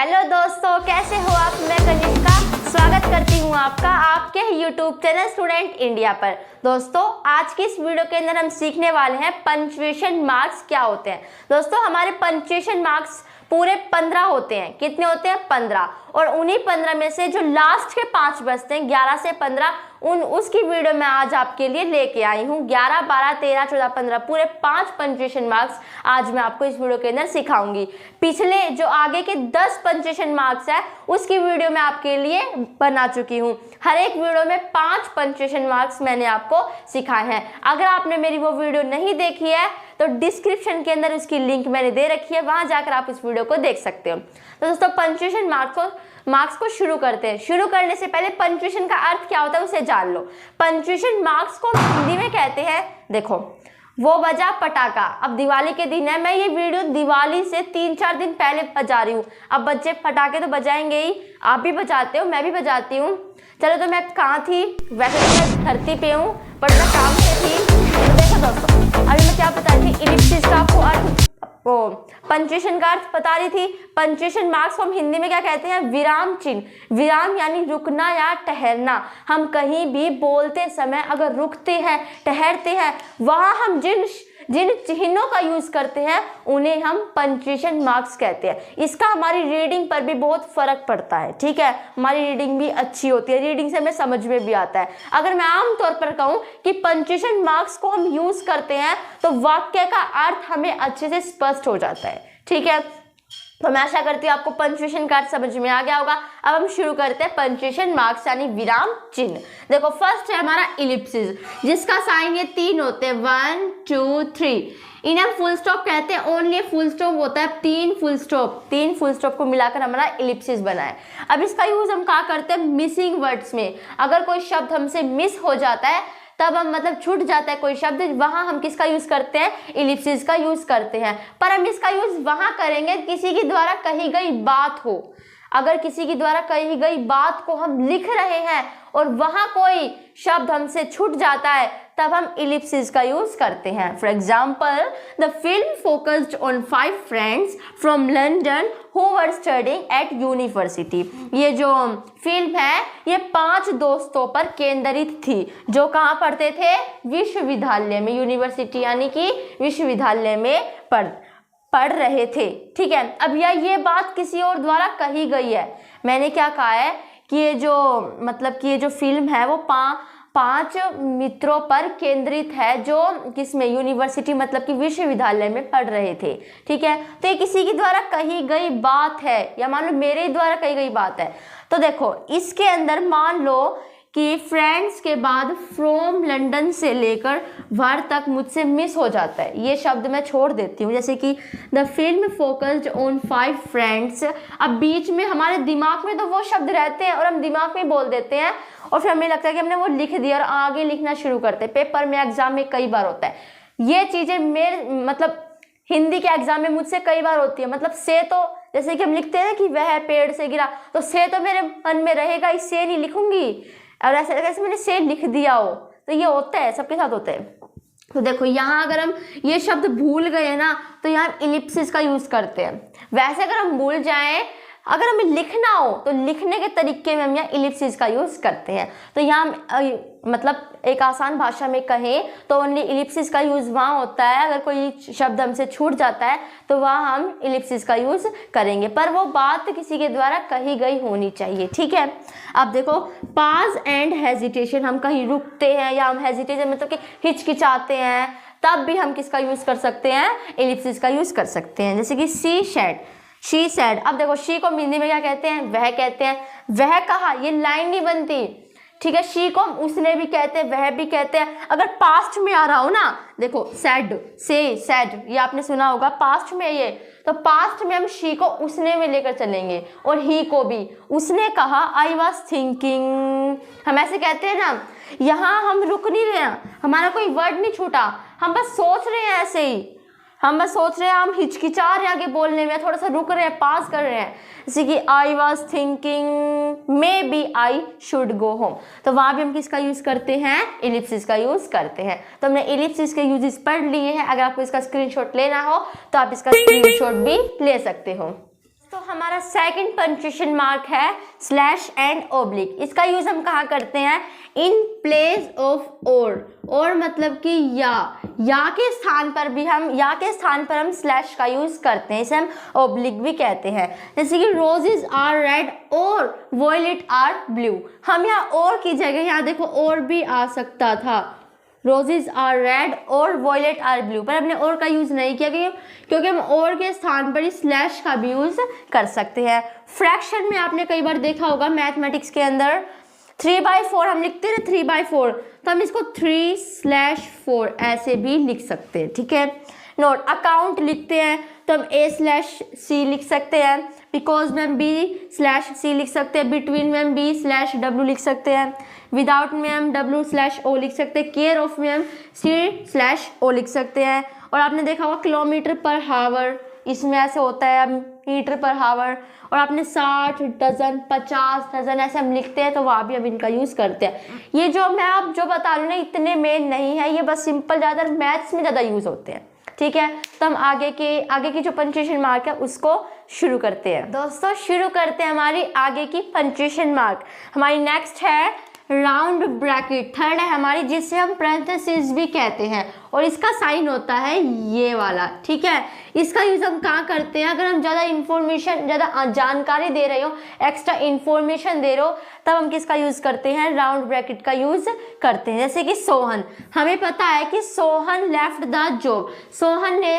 Hello दोस्तों, कैसे हो आप। मैं कनिष्का स्वागत करती हूँ आपका आपके यूट्यूब चैनल स्टूडेंट इंडिया पर। दोस्तों, आज की इस वीडियो के अंदर हम सीखने वाले हैं पंक्चुएशन मार्क्स क्या होते हैं। दोस्तों, हमारे पंक्चुएशन मार्क्स पूरे 15 होते हैं। कितने होते हैं? 15। और उन्हीं 15 में से जो लास्ट के 5 बचते हैं 11 से 15, उसकी वीडियो मैं आज आपके लिए लेके आई हूँ। 11, 12, 13, 14, 15 पूरे 5 पंक्चुएशन मार्क्स आज मैं आपको इस वीडियो के अंदर सिखाऊंगी। पिछले जो आगे के 10 पंक्चुएशन मार्क्स है उसकी वीडियो मैं आपके लिए बना चुकी हूँ। हर एक वीडियो में 5 पंक्चुएशन मार्क्स मैंने आपको सिखाए हैं। अगर आपने मेरी वो वीडियो नहीं देखी है तो डिस्क्रिप्शन के अंदर उसकी लिंक मैंने दे रखी है, वहां जाकर आप इस वीडियो को देख सकते हो। तो दोस्तों, पंक्चुएशन मार्क्स को शुरू करते हैं। शुरू करने से पहले पंक्चुएशन का अर्थ क्या होता है उसे जान लो। पंक्चुएशन मार्क्स को हिंदी में कहते हैं, देखो, वो बजा पटाखा। अब दिवाली के दिन है, मैं ये वीडियो दिवाली से 3-4 दिन पहले बजा रही हूँ। अब बच्चे पटाखे तो बजाएंगे ही, आप भी बजाते हो, मैं भी बजाती हूँ। चलो, तो मैं कहाँ थी? वैसे तो मैं धरती पे हूँ, पर मैं काम से थी। तो देखो दोस्तों, अभी मैं क्या बता रही थी, इलिप्सिस का आपको अर्थ, पंक्चुएशन का अर्थ बता रही थी। पंक्चुएशन मार्क्स को हम हिंदी में क्या कहते हैं? विराम चिन्ह। विराम यानी रुकना या ठहरना। हम कहीं भी बोलते समय अगर रुकते हैं, ठहरते हैं, वहां हम जिन चिन्हों का यूज करते हैं उन्हें हम पंक्चुएशन मार्क्स कहते हैं। इसका हमारी रीडिंग पर भी बहुत फर्क पड़ता है, ठीक है। हमारी रीडिंग भी अच्छी होती है, रीडिंग से हमें समझ में भी आता है। अगर मैं आम तौर पर कहूं कि पंक्चुएशन मार्क्स को हम यूज करते हैं तो वाक्य का अर्थ हमें अच्छे से स्पष्ट हो जाता है, ठीक है। तो मैं आशा करती हूँ आपको पंक्चुएशन का अर्थ समझ में आ गया होगा। अब हम शुरू करते हैं पंक्चुएशन मार्क्स यानी विराम चिन्ह। देखो, फर्स्ट है हमारा इलिप्सिस, जिसका साइन ये 3 होते हैं, 1, 2, 3। इन्हें हम फुल स्टॉप कहते हैं। ओनली फुल स्टॉप होता है, 3 फुल स्टॉप को मिलाकर हमारा इलिप्सिस बना है। अब इसका यूज हम कहाँ करते हैं? मिसिंग वर्ड्स में। अगर कोई शब्द हमसे मिस हो जाता है, तब हम मतलब छूट जाता है कोई शब्द, वहां हम किसका यूज करते हैं? इलिप्सिस का यूज करते हैं। पर हम इसका यूज वहां करेंगे किसी के द्वारा कही गई बात हो। अगर किसी के द्वारा कही गई बात को हम लिख रहे हैं और वहां कोई शब्द हमसे छूट जाता है, तब हम इलिप्सिस का यूज करते हैं। For example, the film focused on 5 friends from London who were studying at university. ये जो फिल्म है ये 5 दोस्तों पर केंद्रित थी जो कहाँ पढ़ते थे? विश्वविद्यालय में। यूनिवर्सिटी यानी कि विश्वविद्यालय में पढ़ रहे थे, ठीक है। अब ये बात किसी और द्वारा कही गई है। मैंने क्या कहा है कि ये जो फिल्म है वो 5 मित्रों पर केंद्रित है जो किसमें? यूनिवर्सिटी मतलब कि विश्वविद्यालय में पढ़ रहे थे, ठीक है। तो ये किसी के द्वारा कही गई बात है, या मान लो मेरे द्वारा कही गई बात है। तो देखो, इसके अंदर मान लो कि फ्रेंड्स के बाद फ्रॉम लंदन से लेकर वर तक मुझसे मिस हो जाता है। ये शब्द मैं छोड़ देती हूँ, जैसे कि the film focused on 5 friends. अब बीच में हमारे दिमाग में तो वो शब्द रहते हैं और हम दिमाग में बोल देते हैं, और फिर हमें लगता है कि हमने वो लिख दिया और आगे लिखना शुरू करते हैं। पेपर में, एग्जाम में कई बार होता है ये चीज़ें। मेरे मतलब हिंदी के एग्जाम में मुझसे कई बार होती है। मतलब से, तो जैसे कि हम लिखते हैं कि वह पेड़ से गिरा, तो से तो मेरे मन में रहेगा, इससे नहीं लिखूंगी। और ऐसे मैंने से लिख दिया हो, तो ये होता है, सबके साथ होता है। तो देखो, यहाँ अगर हम ये शब्द भूल गए ना, तो यहाँ इलिप्सिस का यूज करते हैं। वैसे अगर हम भूल जाएं, अगर हमें लिखना हो तो लिखने के तरीके में हम यहाँ इलिप्सिस का यूज करते हैं। तो यहाँ मतलब एक आसान भाषा में कहें तो ओनली इलिप्सिस का यूज वहाँ होता है अगर कोई शब्द हमसे छूट जाता है, तो वहाँ हम इलिप्सिस का यूज करेंगे, पर वो बात किसी के द्वारा कही गई होनी चाहिए, ठीक है। अब देखो, पाज एंड हेजिटेशन, हम कहीं रुकते हैं या हम हेजिटेशन मतलब कि हिचकिचाते हैं, तब भी हम किसका यूज कर सकते हैं? इलिप्सिस का यूज कर सकते हैं। जैसे कि शी सेड। अब देखो, शी को हिंदी में क्या कहते हैं? वह कहते हैं। वह कहा, ये लाइन नहीं बनती, ठीक है। शी को उसने भी कहते हैं, वह भी कहते हैं। अगर पास्ट में आ रहा हो ना, देखो सैड, ये आपने सुना होगा, पास्ट में ये, तो पास्ट में हम शी को उसने में लेकर चलेंगे, और ही को भी। उसने कहा, आई वॉज थिंकिंग। हम ऐसे कहते हैं ना, यहाँ हम रुक नहीं रहे हैं, हमारा कोई वर्ड नहीं छूटा, हम बस सोच रहे हैं, ऐसे ही हम बस सोच रहे हैं, हम हिचकिचा रहे हैं आगे बोलने में, थोड़ा सा रुक रहे हैं, पास कर रहे हैं। जैसे कि I was thinking maybe I should go home, तो वहाँ भी हम किसका यूज़ करते हैं? इलिप्सिस का यूज़ करते हैं। तो हमने इलिप्सिस के यूजेस पढ़ लिए हैं। अगर आपको इसका स्क्रीनशॉट लेना हो तो आप इसका स्क्रीनशॉट भी ले सकते हो। तो हमारा सेकंड पंक्चुएशन मार्क है स्लैश एंड ओब्लिक। इसका यूज हम कहाँ करते हैं? इन प्लेस ऑफ और मतलब कि या के स्थान पर हम स्लैश का यूज करते हैं, इसे हम ओब्लिक भी कहते हैं। जैसे कि रोजेज आर रेड और वॉयलेट आर ब्लू। हम यहाँ और की जगह यहाँ देखो और भी आ सकता था, रोजेज आर रेड और वॉयलेट आर ब्लू, पर हमने और का यूज नहीं किया क्योंकि हम और के स्थान पर स्लैश का भी यूज कर सकते हैं। फ्रैक्शन में आपने कई बार देखा होगा मैथमेटिक्स के अंदर 3/4 हम लिखते हैं 3/4, तो हम इसको 3/4 ऐसे भी लिख सकते हैं। ठीक है। नोट अकाउंट लिखते हैं तो हम A/C लिख सकते हैं, बिकॉज में हम B/C लिख सकते हैं, बिटवीन में हम B/W लिख सकते हैं, विदाउट में हम W/O लिख सकते हैं, केयर ऑफ में हम C/O लिख सकते हैं। और आपने देखा होगा किलोमीटर पर हावर, इसमें ऐसे होता है मीटर पर हावर। और आपने 60 डजन 50 डजन ऐसे हम लिखते हैं, तो वहाँ भी हम इनका यूज़ करते हैं। ये जो मैं आप जो बता रही हूँ ना इतने मेन नहीं है, ये बस सिंपल ज़्यादा मैथ्स में ज़्यादा यूज़ होते हैं। ठीक है, तो हम आगे की जो पंक्चुएशन मार्क है उसको शुरू करते हैं। दोस्तों शुरू करते हैं हमारी आगे की पंक्चुएशन मार्क। हमारी नेक्स्ट है राउंड ब्रैकेट। थर्ड है हमारी, जिसे हम पैरेंथेसिस भी कहते हैं, और इसका साइन होता है ये वाला। ठीक है, इसका यूज हम कहाँ करते हैं? अगर हम ज़्यादा जानकारी दे रहे हो, एक्स्ट्रा इंफॉर्मेशन दे रहे हो, तब हम किसका यूज करते हैं? राउंड ब्रैकेट का यूज करते हैं। जैसे कि सोहन, हमें पता है कि Sohan left the job. Sohan ने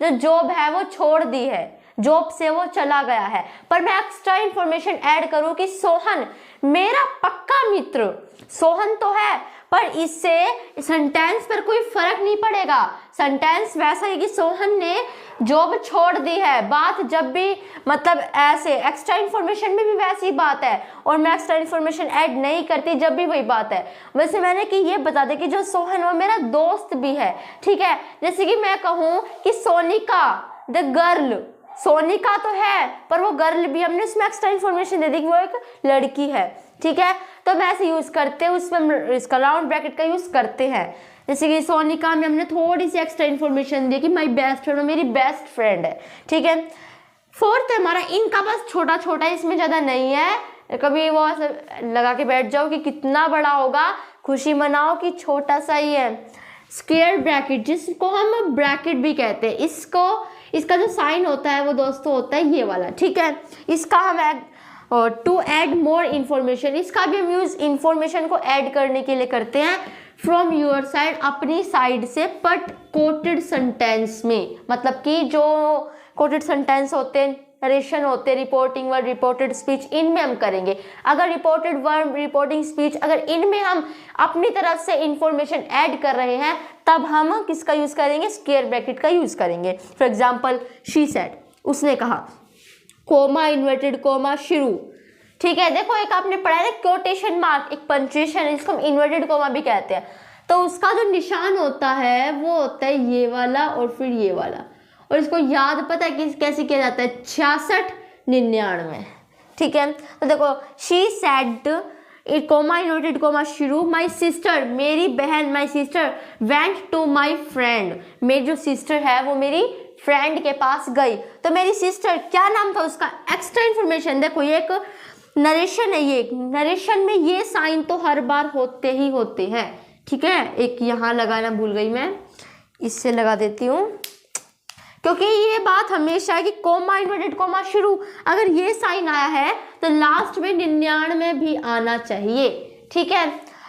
जो जॉब है वो छोड़ दी है, जॉब से वो चला गया है, पर मैं एक्स्ट्रा इंफॉर्मेशन ऐड करूं कि सोहन मेरा पक्का मित्र। सोहन तो है, पर इससे सेंटेंस पर कोई फर्क नहीं पड़ेगा। सेंटेंस वैसा है कि सोहन ने जॉब छोड़ दी है। बात जब भी मतलब ऐसे एक्स्ट्रा इन्फॉर्मेशन में भी वैसी बात है, और मैं एक्स्ट्रा इन्फॉर्मेशन ऐड नहीं करती जब भी वही बात है। वैसे मैंने कि ये बता दें कि जो सोहन वो मेरा दोस्त भी है। ठीक है, जैसे कि मैं कहूँ कि सोनिका द गर्ल, सोनिका तो है पर वो गर्ल भी, हमने उसमें एक्स्ट्रा इन्फॉर्मेशन दे दी कि वो एक लड़की है। ठीक है, तो हम ऐसे यूज करते हैं, उसमें इसका राउंड ब्रैकेट का यूज करते हैं। जैसे कि सोनिका में हमने थोड़ी सी एक्स्ट्रा इन्फॉर्मेशन दी कि माई बेस्ट फ्रेंड, मेरी बेस्ट फ्रेंड है। ठीक है, फोर्थ है हमारा, इनका बस छोटा छोटा है, इसमें ज़्यादा नहीं है। कभी वो लगा के बैठ जाओ कि कितना बड़ा होगा, खुशी मनाओ कि छोटा सा ही है। स्क्वायर ब्रैकेट, जिसको हम ब्रैकेट भी कहते हैं, इसका जो साइन होता है वो दोस्तों होता है ये वाला। ठीक है, इसका हम टू ऐड मोर इन्फॉर्मेशन, इसका भी हम यूज इन्फॉर्मेशन को ऐड करने के लिए करते हैं। फ्रॉम योर साइड, अपनी साइड से, बट कोटेड सेंटेंस में, मतलब कि जो कोटेड सेंटेंस होते हैं, नरेशन होते हैं, रिपोर्टिंग वर्ड, रिपोर्टेड स्पीच, इनमें हम करेंगे। अगर रिपोर्टेड वर्ड, रिपोर्टिंग स्पीच, अगर इनमें हम अपनी तरफ से इंफॉर्मेशन ऐड कर रहे हैं, तब हम किसका यूज करेंगे? स्क्वायर ब्रैकेट का यूज करेंगे। फॉर एग्जाम्पल शी सेड, उसने कहा, कोमा इन्वर्टेड कोमा शुरू। ठीक है, देखो एक आपने पढ़ा है क्वोटेशन मार्क, एक पंक्चुएशन, इसको हम इन्वर्टेड कोमा भी कहते हैं। तो उसका जो निशान होता है वो होता है ये वाला और फिर ये वाला, और इसको याद पता है कि कैसे किया जाता है? 66-99। ठीक है, तो देखो she said comma inverted comma शुरू, माई सिस्टर, मेरी बहन, my sister went to my friend, मेरी जो सिस्टर है वो मेरी फ्रेंड के पास गई। तो मेरी सिस्टर, क्या नाम था उसका? Extra information. देखो ये एक नरेशन है, ये नरेशन में ये साइन तो हर बार होते ही होते हैं। ठीक है, एक यहाँ लगाना भूल गई मैं, इससे लगा देती हूँ, क्योंकि ये बात हमेशा है कि कोमा इन्वर्टेड कोमा शुरू, अगर ये साइन आया है तो लास्ट में 99 भी आना चाहिए। ठीक है,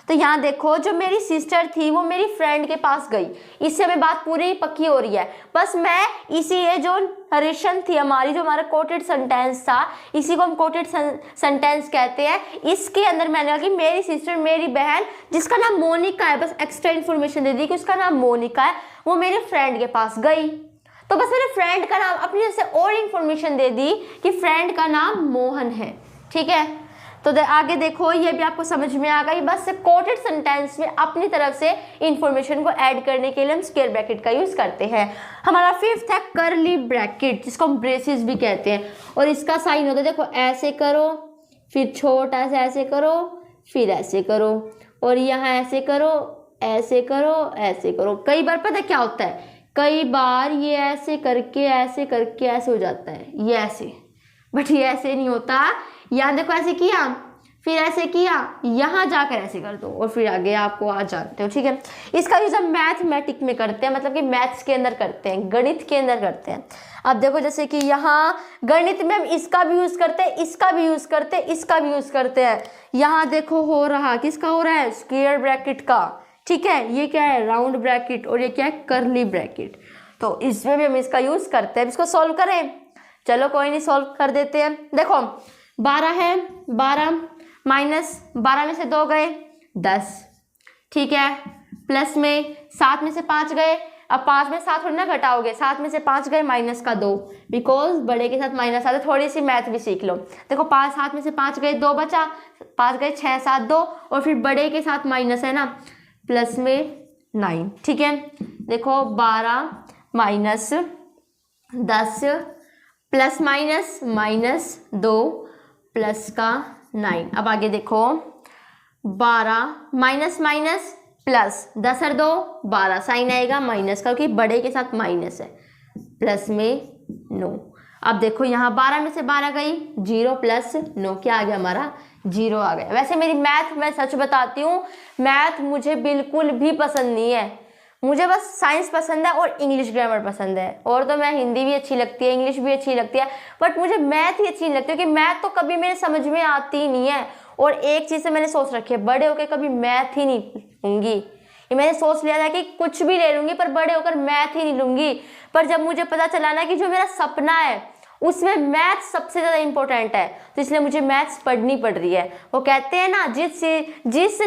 तो यहाँ देखो जो मेरी सिस्टर थी वो मेरी फ्रेंड के पास गई, इससे हमें बात पूरी पक्की हो रही है। बस मैं इसी ये जो नरेशन थी हमारी, जो हमारा कोटेड सेंटेंस था, इसी को हम कोटेड सेंटेंस कहते हैं। इसके अंदर मैंने कहा कि मेरी सिस्टर, मेरी बहन, जिसका नाम मोनिका है, बस एक्स्ट्रा इन्फॉर्मेशन दे दी कि उसका नाम मोनिका है, वो मेरे फ्रेंड के पास गई। तो बस मैंने फ्रेंड का नाम अपनी तरफ से और इन्फॉर्मेशन दे दी कि फ्रेंड का नाम मोहन है। ठीक है, तो आगे देखो ये भी आपको समझ में आ गई। बस कोटेड सेंटेंस में अपनी तरफ से इंफॉर्मेशन को ऐड करने के लिए हम स्क्वायर ब्रैकेट का यूज करते हैं। हमारा फिफ्थ है करली ब्रैकेट, जिसको हम ब्रेसेस भी कहते हैं, और इसका साइन होता है, देखो ऐसे करो, फिर छोटा सा ऐसे करो, फिर ऐसे करो, और यहाँ ऐसे करो, ऐसे करो, ऐसे करो। कई बार पता क्या होता है, कई बार ये ऐसे करके ऐसे हो जाता है, ये ऐसे, बट ये ऐसे नहीं होता। यहाँ देखो ऐसे किया, फिर ऐसे किया, यहाँ जाकर ऐसे कर दो और फिर आगे आपको आ जानते हो, ठीक है। इसका यूज हम मैथमेटिक में करते हैं, मतलब कि मैथ्स के अंदर करते हैं, गणित के अंदर करते हैं। अब देखो जैसे कि यहाँ गणित में हम इसका भी यूज करते हैं, इसका भी यूज करते हैं, इसका भी यूज करते हैं। यहाँ देखो हो रहा, किसका हो रहा है, स्क्वायर ब्रैकेट का, ठीक है। ये क्या है, राउंड ब्रैकेट, और ये क्या है, कर्ली ब्रैकेट। तो इसमें भी हम इसका यूज करते हैं। इसको सॉल्व करें, चलो कोई नहीं, सॉल्व कर देते हैं। देखो 12 है, 12 माइनस 12 में से 2 गए 10, ठीक है। प्लस में 7 में से 5 गए, अब 5 में 7 थोड़ी ना घटाओगे, 7 में से 5 गए माइनस का 2, बिकॉज बड़े के साथ माइनस आते। थोड़ी सी मैथ भी सीख लो। देखो 5 7 में से 5 गए 2 बचा, 5 गए 6 7 2, और फिर बड़े के साथ माइनस है ना, प्लस में 9, ठीक है। देखो 12 minus 10 plus minus minus 2 plus का 9। अब आगे देखो 12 माइनस माइनस प्लस 10 और 2 12, साइन आएगा माइनस का क्योंकि बड़े के साथ माइनस है, प्लस में 9। अब देखो यहाँ 12 में से 12 गई 0 प्लस 9, क्या आ गया हमारा, 0 आ गया। वैसे मेरी मैथ, मैं सच बताती हूँ, मैथ मुझे बिल्कुल भी पसंद नहीं है। मुझे बस साइंस पसंद है और इंग्लिश ग्रामर पसंद है, और तो मैं हिंदी भी अच्छी लगती है, इंग्लिश भी अच्छी लगती है, बट मुझे मैथ ही अच्छी नहीं लगती, क्योंकि मैथ तो कभी मेरे समझ में आती ही नहीं है। और एक चीज़ से मैंने सोच रखी है, बड़े होकर कभी मैथ ही नहीं लूँगी। ये मैंने सोच लिया था कि कुछ भी ले लूँगी पर बड़े होकर मैथ ही नहीं लूँगी। पर जब मुझे पता चला ना कि जो मेरा सपना है उसमें मैथ सबसे ज़्यादा इंपॉर्टेंट है, तो इसलिए मुझे मैथ्स पढ़नी पड़ रही है। वो कहते हैं ना, जिस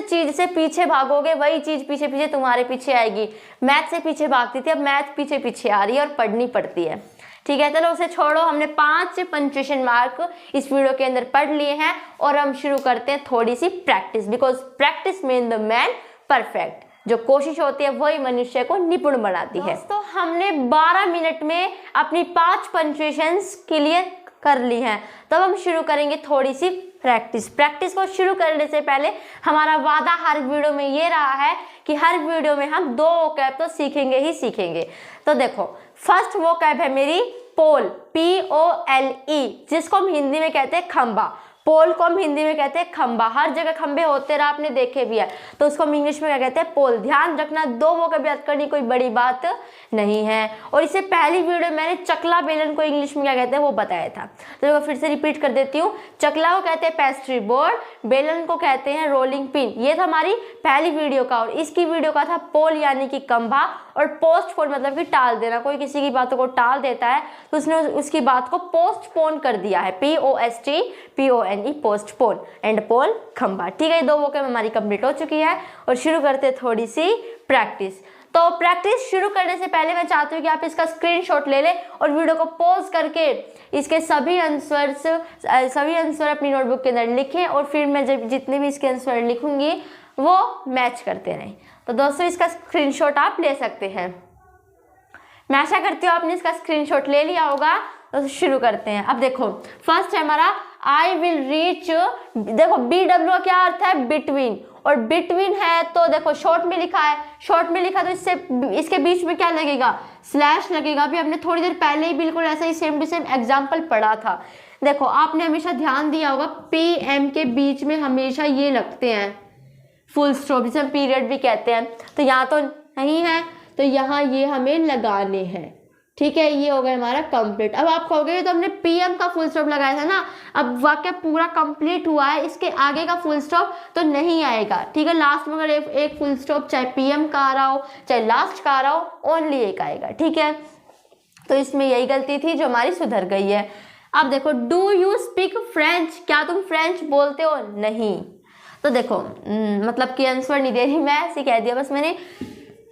चीज़ से पीछे भागोगे वही चीज़ पीछे पीछे तुम्हारे पीछे आएगी। मैथ से पीछे भागती थी, अब मैथ पीछे पीछे आ रही है और पढ़नी पड़ती है, ठीक है। चलो उसे छोड़ो, हमने 5 पंक्चुएशन मार्क इस वीडियो के अंदर पढ़ लिए हैं, और हम शुरू करते हैं थोड़ी सी practice, because practice make the man perfect. जो कोशिश होती है वही मनुष्य को निपुण बनाती है। तो हमने 12 मिनट में अपनी 5 पंक्चुएशंस क्लियर कर ली हैं। तब हम शुरू करेंगे थोड़ी सी प्रैक्टिस को शुरू करने से पहले हमारा वादा हर वीडियो में ये रहा है कि हर वीडियो में हम 2 वोकैब तो सीखेंगे ही सीखेंगे। तो देखो फर्स्ट वोकैब है मेरी पोल, POLE, जिसको हम हिंदी में कहते हैं खंबा। पोल को हम हिंदी में कहते हैं खंबा। हर जगह खंबे होते रहा, आपने देखे भी है, तो उसको हम इंग्लिश में क्या कहते हैं, पोल। ध्यान रखना 2 वोकैब याद करनी कोई बड़ी बात नहीं है। और इससे पहली वीडियो मैंने चकला बेलन को इंग्लिश में क्या कहते हैं वो बताया था, तो फिर से रिपीट कर देती हूँ। चकला को कहते हैं पेस्ट्री बोर्ड, बेलन को कहते हैं रोलिंग पिन। ये था हमारी पहली वीडियो का, और इसकी वीडियो का था पोल यानी कि खंबा, और पोस्टपोन मतलब कि टाल देना। कोई किसी की बातों को टाल देता है तो उसने उसकी बात को पोस्टपोन कर दिया है, POSTPONE, पोस्टपोन, एंड पोल खंबा, ठीक है। 2 वोकैब हमारी कंप्लीट हो चुकी है, और शुरू करते हैं थोड़ी सी प्रैक्टिस। तो प्रैक्टिस शुरू करने से पहले मैं चाहती हूँ कि आप इसका स्क्रीनशॉट ले लें और वीडियो को पॉज करके इसके सभी आंसर अपनी नोटबुक के अंदर लिखें, और फिर मैं जब जितने भी इसके आंसर लिखूंगी वो मैच करते रहें। तो दोस्तों इसका स्क्रीनशॉट आप ले सकते हैं। मैं आशा करती हूँ आपने इसका स्क्रीनशॉट ले लिया होगा। तो शुरू करते हैं। अब देखो फर्स्ट है हमारा आई विल रीच, देखो BW का क्या अर्थ है, बिटवीन, और बिटवीन है तो देखो शॉर्ट में लिखा है, शॉर्ट में लिखा तो इसके बीच में क्या लगेगा, स्लैश लगेगा। अभी हमने थोड़ी देर पहले ही बिल्कुल ऐसा ही सेम टू सेम एग्जाम्पल पढ़ा था। देखो आपने हमेशा ध्यान दिया होगा PM के बीच में हमेशा ये लगते हैं फुल स्टॉप, जिसे हम पीरियड भी कहते हैं। तो यहाँ तो नहीं है, तो यहाँ ये हमें लगाने हैं, ठीक है। ये हो गया हमारा कंप्लीट। अब आप कहोगे तो हमने PM का फुल स्टॉप लगाया था ना, अब वाक्य पूरा कंप्लीट हुआ है, इसके आगे का फुल स्टॉप तो नहीं आएगा, ठीक है। लास्ट में अगर एक फुल स्टॉप चाहे PM का आ रहा हो चाहे लास्ट का आ रहा हो, ओनली एक आएगा, ठीक है। तो इसमें यही गलती थी जो हमारी सुधर गई है। अब देखो डू यू स्पीक फ्रेंच, क्या तुम फ्रेंच बोलते हो, नहीं। तो देखो मतलब कि आंसर नहीं दे रही मैं, ऐसे कह दिया बस मैंने।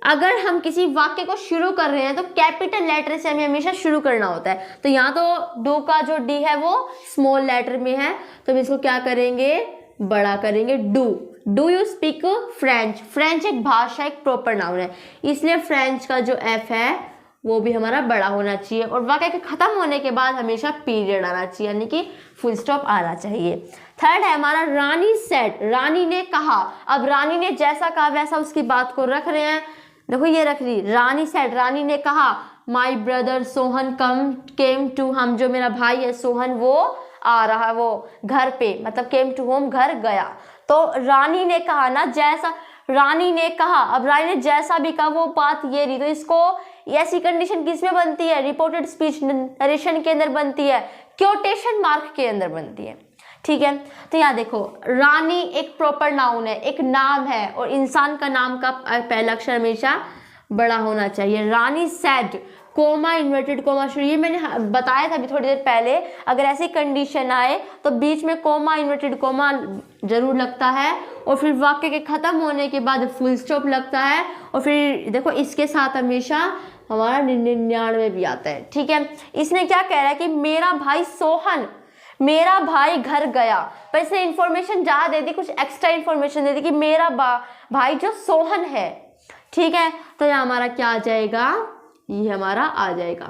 अगर हम किसी वाक्य को शुरू कर रहे हैं तो कैपिटल लेटर से हमें हमेशा शुरू करना होता है। तो यहाँ तो डू का जो डी है वो स्मॉल लेटर में है, तो हम इसको क्या करेंगे, बड़ा करेंगे, do you speak French. French एक भाषा, एक प्रॉपर नाउन है, इसलिए फ्रेंच का जो F है वो भी हमारा बड़ा होना चाहिए, और वाक्य के खत्म होने के बाद हमेशा पीरियड आना चाहिए, यानी कि फुल स्टॉप आना चाहिए। थर्ड है हमारा रानी सेड, रानी ने कहा। अब रानी ने जैसा कहा वैसा उसकी बात को रख रहे हैं। देखो ये रख रही, रानी सेड, रानी ने कहा, my brother Sohan came to, हम जो मेरा भाई है सोहन वो आ रहा, वो घर पे, मतलब केम टू होम, घर गया। तो रानी ने कहा ना, जैसा रानी ने कहा, अब रानी ने जैसा भी कहा वो बात ये रही। तो इसको ऐसी कंडीशन किस में बनती है? रिपोर्टेड स्पीच नरेशन के अंदर बनती है, क्योटेशन मार्क के अंदर बनती है। ठीक है, तो यहाँ देखो रानी एक प्रॉपर नाउन है, एक नाम है, और इंसान का नाम का पहला अक्षर हमेशा बड़ा होना चाहिए। रानी सेड, कोमा इन्वर्टेड कोमा शुरू, ये मैंने बताया था अभी थोड़ी देर पहले। अगर ऐसी कंडीशन आए तो बीच में कोमा इन्वर्टेड कोमा जरूर लगता है, और फिर वाक्य के खत्म होने के बाद फुल स्टॉप लगता है, और फिर देखो इसके साथ हमेशा हमारा 99 भी आता है। ठीक है, इसने क्या कह रहा है कि मेरा भाई सोहन, मेरा भाई घर गया, पर इसने इंफॉर्मेशन ज़्यादा दे दी, कुछ एक्स्ट्रा इंफॉर्मेशन दे दी कि मेरा भाई जो सोहन है। ठीक है, तो ये हमारा क्या आ जाएगा? ये हमारा आ जाएगा।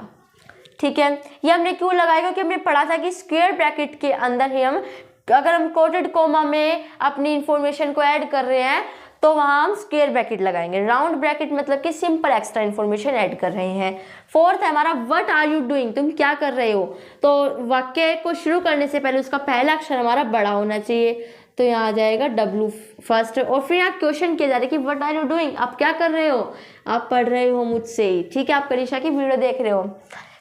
ठीक है, ये हमने क्यों लगाया? क्योंकि हमने पढ़ा था कि स्क्वायर ब्रैकेट के अंदर ही हम, अगर हम कोटेड कोमा में अपनी इंफॉर्मेशन को ऐड कर रहे हैं तो वहाँ हम स्क्वायर ब्रैकेट लगाएंगे। राउंड ब्रैकेट मतलब कि सिंपल एक्स्ट्रा इन्फॉर्मेशन ऐड कर रहे हैं। फोर्थ है हमारा व्हाट आर यू डूइंग, तुम क्या कर रहे हो। तो वाक्य को शुरू करने से पहले उसका पहला अक्षर हमारा बड़ा होना चाहिए, तो यहाँ आ जाएगा W फर्स्ट। और फिर यहाँ क्वेश्चन किया जा रहा है कि व्हाट आर यू डूइंग, आप क्या कर रहे हो? आप पढ़ रहे हो मुझसे ही। ठीक है, आप करीशा की वीडियो देख रहे हो।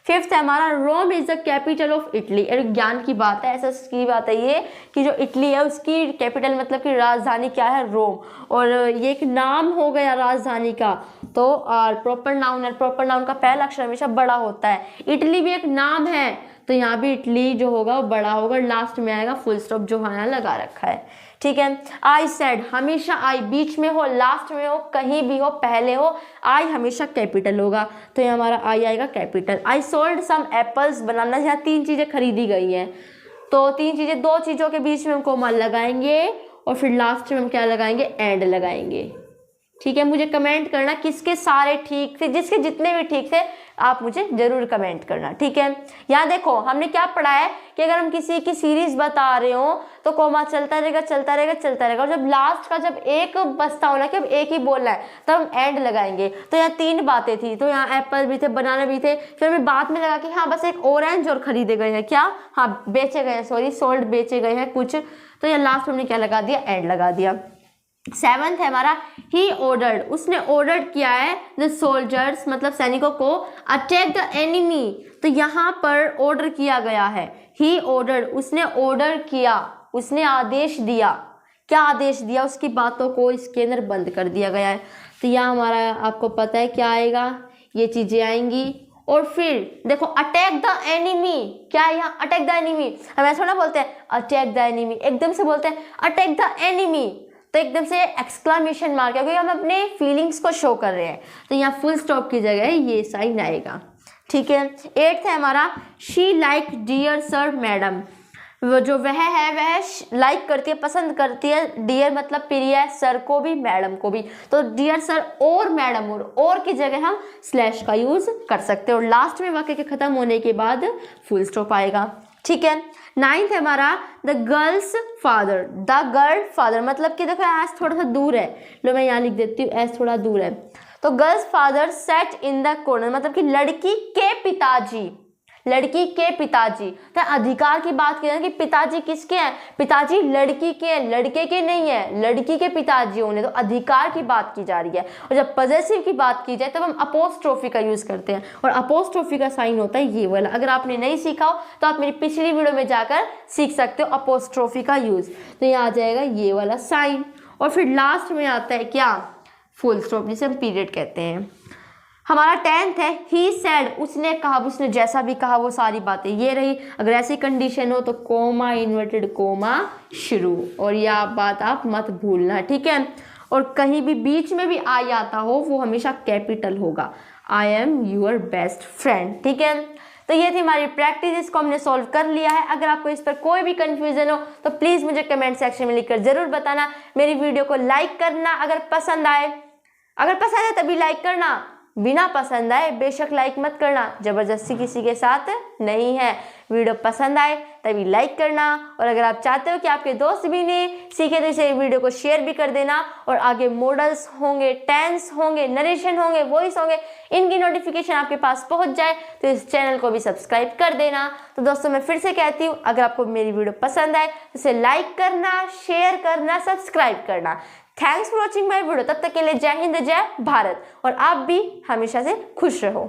फिफ्थ है हमारा Rome is the capital of Italy, एक ज्ञान की बात है, ऐसा की बात है ये कि जो इटली है उसकी कैपिटल मतलब कि राजधानी क्या है? रोम, और ये एक नाम हो गया राजधानी का। तो प्रॉपर नाउन है, प्रॉपर नाउन का पहला अक्षर हमेशा बड़ा होता है। इटली भी एक नाम है, तो यहाँ भी इटली जो होगा वो बड़ा होगा, लास्ट में आएगा फुल स्टॉप जो यहाँ लगा रखा है। ठीक है, आई सेड, हमेशा आई बीच में हो, लास्ट में हो, कहीं भी हो, पहले हो, आई हमेशा कैपिटल होगा, तो ये हमारा आई आएगा capital. I sold some apples banana, यहाँ 3 चीज़ें खरीदी गई हैं, तो 3 चीज़ें, 2 चीज़ों के बीच में हम कोमा लगाएंगे, और फिर लास्ट में हम क्या लगाएंगे? एंड लगाएंगे। ठीक है, मुझे कमेंट करना किसके सारे ठीक थे, जिसके जितने भी ठीक थे आप मुझे जरूर कमेंट करना। ठीक है, यहाँ देखो हमने क्या पढ़ा है कि अगर हम किसी की सीरीज बता रहे हो तो कोमा चलता रहेगा चलता रहेगा चलता रहेगा, और जब लास्ट का जब एक बचता होना कि अब एक ही बोलना है तब हम एंड लगाएंगे। तो यहाँ 3 बातें थी, तो यहाँ एप्पल भी थे, बनाना भी थे, फिर हमें बाद में लगा कि हाँ बस एक ऑरेंज और खरीदे गए हैं, क्या? हाँ बेचे गए हैं, सॉरी सोल्ड बेचे गए हैं कुछ, तो यहाँ लास्ट में हमने क्या लगा दिया? एंड लगा दिया। 7th है हमारा ही ऑर्डर्ड, उसने ऑर्डर किया है द सोल्जर्स मतलब सैनिकों को अटैक द एनिमी, तो यहाँ पर ऑर्डर किया गया है। ही ऑर्डर्ड, उसने ऑर्डर किया, उसने आदेश दिया। क्या आदेश दिया? उसकी बातों को इसके अंदर बंद कर दिया गया है। तो यहाँ हमारा आपको पता है क्या आएगा? ये चीज़ें आएंगी। और फिर देखो अटैक द एनिमी, क्या है यहाँ? Attack the enemy. हम ऐसा ना बोलते हैं अटैक द एनिमी, एकदम से बोलते हैं अटैक द एनिमी, तो एकदम से एक्सक्लेमेशन मार्क है, क्योंकि हम अपने फीलिंग्स को शो कर रहे हैं, तो यहाँ फुल स्टॉप की जगह ये साइन आएगा। ठीक है, 8th है हमारा she like dear sir madam, वो जो वह है वह लाइक करती है, पसंद करती है, डियर मतलब प्रिय है, सर को भी मैडम को भी, तो डियर सर और मैडम, और की जगह हम स्लैश का यूज कर सकते हैं, और लास्ट में वाक्य के खत्म होने के बाद फुल स्टॉप आएगा। ठीक है, 9th है हमारा the girls father, the girl father मतलब कि देखो एस थोड़ा सा दूर है, लो मैं यहाँ लिख देती हूँ, एस थोड़ा दूर है, तो girls father set in the corner मतलब कि लड़की के पिताजी, लड़की के पिताजी, तो अधिकार की बात करें कि पिताजी किसके हैं? पिताजी लड़की के हैं, लड़के के नहीं है, लड़की के पिताजी होने, तो अधिकार की बात की जा रही है। और जब पॉजेसिव की बात की जाए तब हम अपोस्ट्रोफी का यूज करते हैं, और अपोस्ट्रोफी का साइन होता है ये वाला। अगर आपने नहीं सीखा हो तो आप मेरी पिछली वीडियो में जाकर सीख सकते हो अपोस्ट्रोफी का यूज, तो यहाँ आ जाएगा ये वाला साइन। और फिर लास्ट में आता है क्या? फुल स्टॉप, जिसे हम पीरियड कहते हैं। हमारा 10th है ही सेड, उसने कहा, उसने जैसा भी कहा वो सारी बातें ये रही। अगर ऐसी कंडीशन हो तो कोमा इन्वर्टेड कोमा शुरू, और यह बात आप मत भूलना। ठीक है, और कहीं भी बीच में भी आई आता हो वो हमेशा कैपिटल होगा। I am your best friend. ठीक है, तो ये थी हमारी प्रैक्टिस, इसको हमने सॉल्व कर लिया है। अगर आपको इस पर कोई भी कंफ्यूजन हो तो प्लीज़ मुझे कमेंट सेक्शन में लिखकर ज़रूर बताना। मेरी वीडियो को लाइक करना अगर पसंद आए, अगर पसंद है तभी लाइक करना, बिना पसंद आए बेशक लाइक मत करना, ज़बरदस्ती किसी के साथ नहीं है। वीडियो पसंद आए तभी लाइक करना, और अगर आप चाहते हो कि आपके दोस्त भी ने सीखे तो इसे वीडियो को शेयर भी कर देना। और आगे मॉडल्स होंगे, टेंस होंगे, नरेशन होंगे, वॉइस होंगे, इनकी नोटिफिकेशन आपके पास पहुंच जाए तो इस चैनल को भी सब्सक्राइब कर देना। तो दोस्तों मैं फिर से कहती हूँ, अगर आपको मेरी वीडियो पसंद आए तो इसे लाइक करना, शेयर करना, सब्सक्राइब करना। Thanks for watching my video. तब तक के लिए जय हिंद, जय भारत, और आप भी हमेशा से खुश रहो।